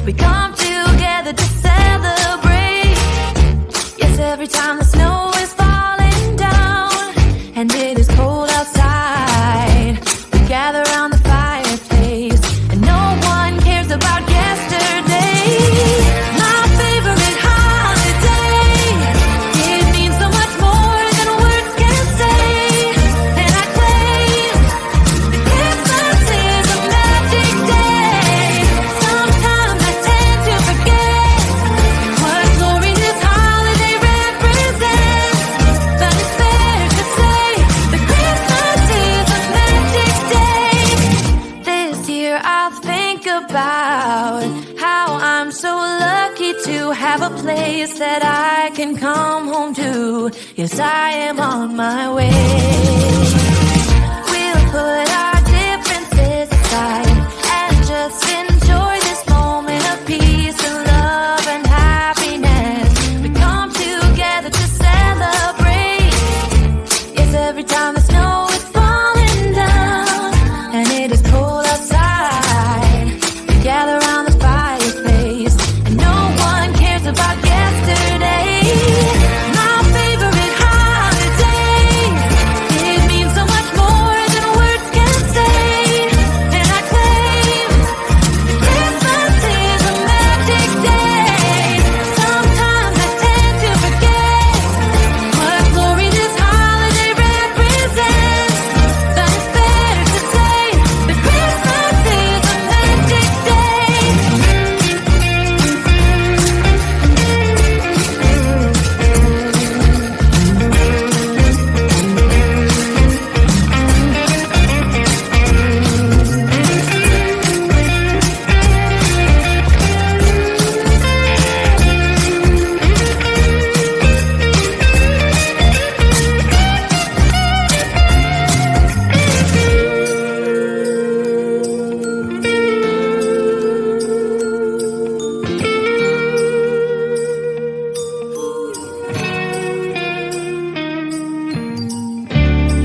we come together to celebrate. Yes, every time the snow is falling down and it is cold outside, we gather around the fireplace and no one cares about yesterday. My favorite holiday, it means so much more than words can say. And I claim that Christmas is a magic day. Sometimes I tend to forget what glory this holiday represents, but it's fair to say that Christmas is a magic day. This year I'll think about how I'm so lucky to have a place that I can come home to. Yes, I am on my way. We'll put our differences aside and just enjoy this moment of peace and love and happiness. We come together to celebrate. Yes, every time the snow is falling down and it is cold outside, we gather around the fireplace and no one cares about yesterday. My favorite holiday, it means so much more than words can say. And I claim that Christmas is a magic day. Sometimes I tend to forget what glory this holiday represents, but it's fair to say that Christmas is a magic day.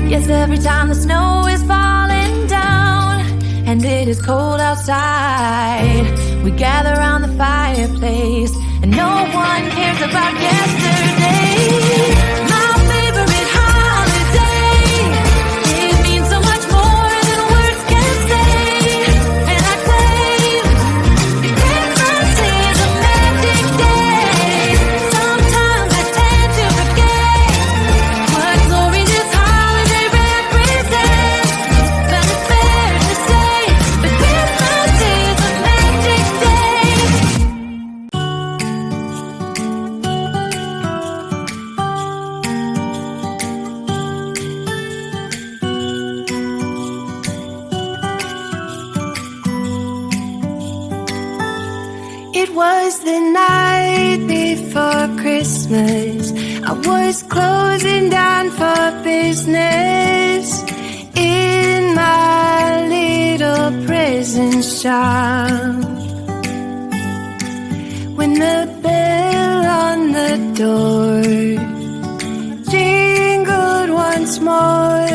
Yes, every time the snow is falling down and it is cold outside, we gather around the fireplace and no one cares about yesterday. My favorite holiday, it means so much more than words can say. And I claim that Christmas is a magic day. Sometimes I tend to forget what glory this holiday represents, but it's fair to say that Christmas is a magic day. It was the night before Christmas. I was closing down for business in my little present shop, when the bell on the door jingled once more,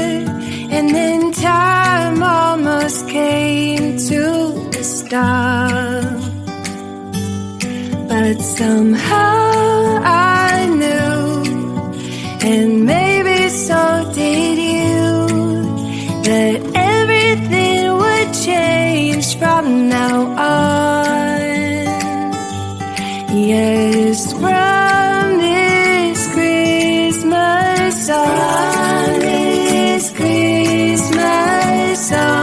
and then time almost came to a stop. But somehow I knew, and maybe so did you, that everything would change from now on. Yes, from this Christmas on, this Christmas on.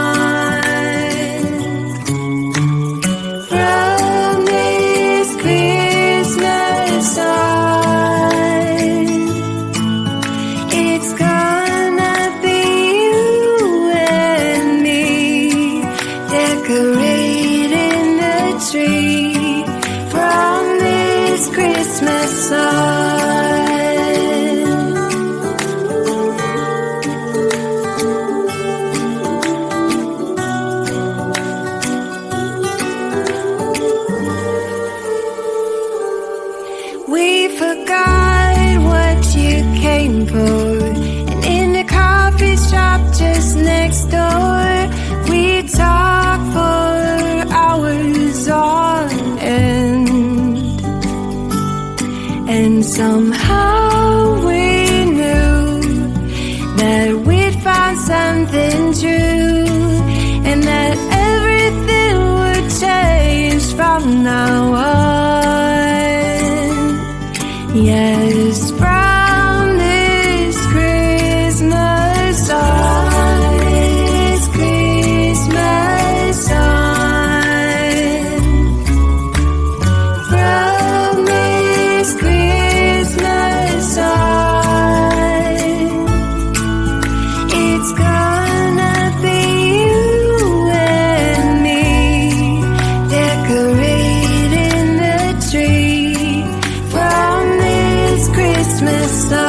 And somehow we knew that we'd find something true, and that everything would change from now on. Yes, from this Christmas on, this Christmas on, from this Christmas on, it's gonna be you and me decorating the tree from this Christmas on.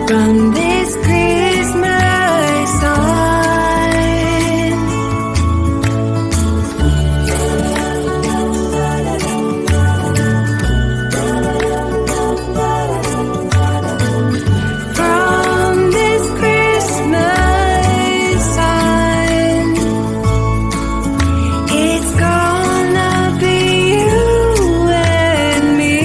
From this Christmas on. From this Christmas on, it's gonna be you and me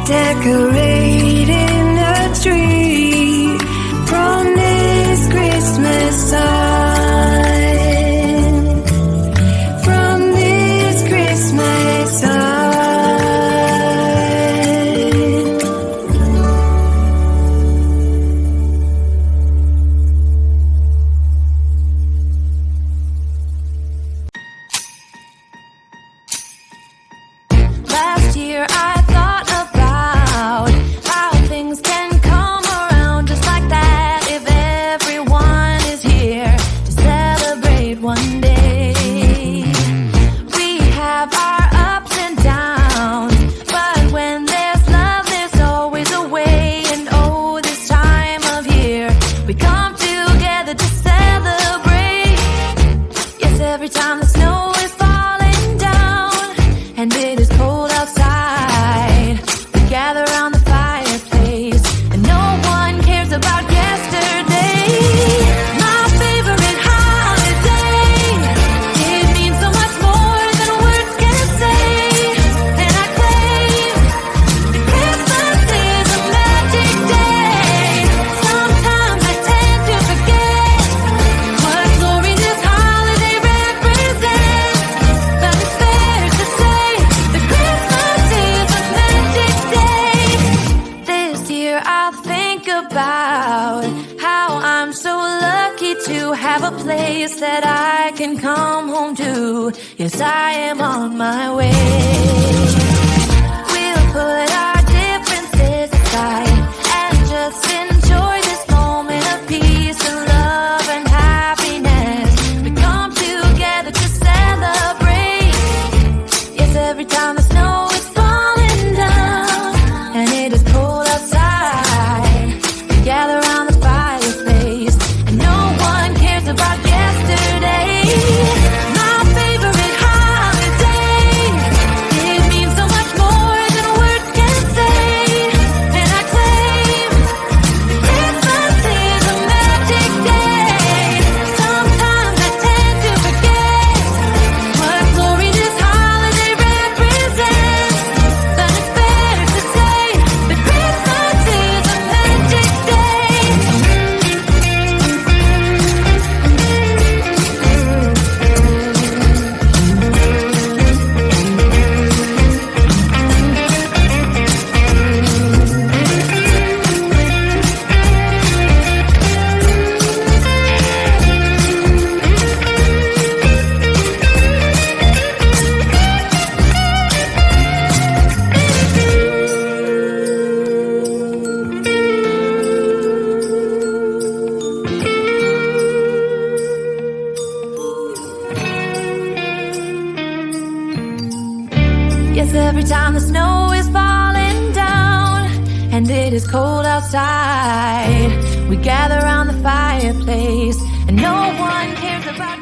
decorating the tree from this Christmas on, from this Christmas on. Last year I thought about how things can come around just like that if everyone is here to celebrate one day. We have our ups and downs, but when there's love there's always a way. And oh, this time of year we come together to celebrate. Yes, every time the snow is falling down and it is cold outside, we gather around the fireplace and no one cares about yesterday. My favorite holiday, it means so much more than words can say. And I claim Christmas is a magic day. Sometimes I tend to forget what glory this holiday represents, but it's fair to say that Christmas is a magic day. This year I'll think about how I'm so lucky to have a place that I can come home to. Yes, I am on my way. We'll put our differences aside and just enjoy this moment of peace and love and happiness. We come together to celebrate. Yes, every time the snow is falling down and it is cold outside, we gather around the fireplace and no one cares about yesterday. My favorite holiday, it means so much more than words can say. And I claim Christmas is a magic day. Sometimes I tend to forget what glory this holiday represents, but it's fair to say that Christmas is a magic day. Yes, every time the snow is falling down and it is cold outside, we gather around the fireplace and no one cares about